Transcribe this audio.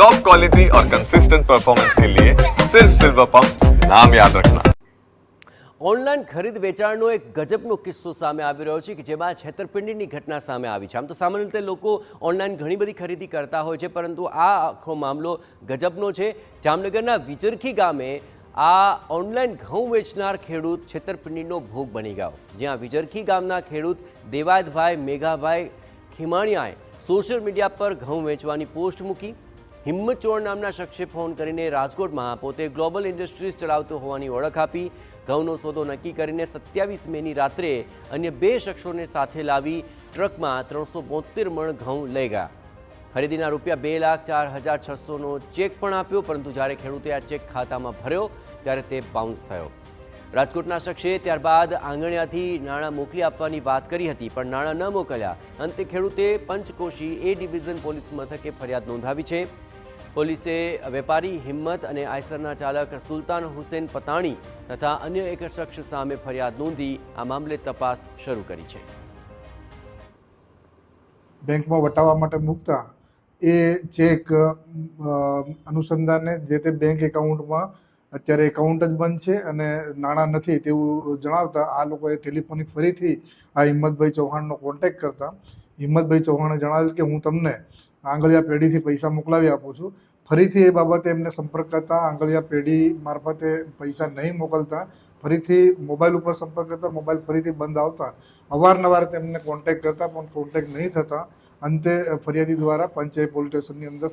Top quality और consistent performance के लिए सिर्फ सिल्वर पंप नाम याद रखना। ઓનલાઈન ખરીદ વેચાણનો એક ગજબનો કિસ્સો સામે આવી રહ્યો છે કે જેમાં છેતરપિંડીની ઘટના સામે આવી છે। આમ તો સામાન્ય રીતે લોકો ઓનલાઈન ઘણી બધી ખરીદી કરતા હોય છે, પરંતુ આ આખો મામલો ગજબનો છે। જામનગરના વિજરખી ગામે આ ઓનલાઈન ઘઉં વેચનાર ખેડૂત છેતરપિંડીનો ભોગ બની ગયો, જ્યાં વિજરખી ગામના ખેડૂત દેવાયતભાઈ મેઘાભાઈ ખીમાણીયાએ સોશિયલ મીડિયા પર ઘઉં વેચવાની પોસ્ટ મૂકી। હિંમત ચોર નામના શખ્સે ફોન કરીને રાજકોટમાં પોતે ગ્લોબલ ઇન્ડસ્ટ્રીઝ ચલાવતો હોવાની ઓળખ આપી ઘઉંનો સોદો નક્કી કરીને 27 મેની રાત્રે અન્ય 2 શખ્સોને સાથે લાવી ટ્રકમાં 372 મણ ઘઉં લઈ ગયા। ખરીદીના રૂપિયા 2,04,600નો ચેક પણ આપ્યો, પરંતુ જ્યારે ખેડૂતે આ ચેક ખાતામાં ભર્યો ત્યારે તે બાઉન્સ થયો। રાજકોટના શખ્સે ત્યારબાદ આંગણિયાથી નાણાં મોકલી આપવાની વાત કરી હતી, પણ નાણાં ન મોકલ્યા। અંતે ખેડૂતે પંચકોશી એ ડિવિઝન પોલીસ મથકે ફરિયાદ નોંધાવી છે। પોલીસે વેપારી હિંમત અને આઈસરના ચાલક સુલતાન હુસેન પતાણી તથા અન્ય એક શખ્સ સામે ફરિયાદ નોંધી આ મામલે તપાસ શરૂ કરી છે। બેંકમાં વટાવવા માટે મૂકતા એ ચેક અનુસંધાને જે તે બેંક એકાઉન્ટમાં અત્યારે એકાઉન્ટ જ બંધ છે અને નાણાં નથી તેવું જણાવતા આ લોકોએ ટેલિફોનિક ફરીથી આ હિંમતભાઈ ચૌહાણનો કોન્ટેક્ટ કરતા હિંમતભાઈ ચૌહાણે જણાવ્યું કે હું તમને આંગળિયા પેઢીથી પૈસા મોકલાવી આપું છું। ફરીથી એ બાબતે એમને સંપર્ક કરતા આંગળિયા પેઢી મારફતે પૈસા નહીં મોકલતા ફરીથી મોબાઈલ ઉપર સંપર્ક કરતા મોબાઈલ ફરીથી બંધ આવતા અવારનવાર તેમને કોન્ટેક્ટ કરતા પણ કોન્ટેક્ટ નહીં થતા અંતે ફરિયાદી દ્વારા પંચાયત પોલીસ સ્ટેશનની અંદર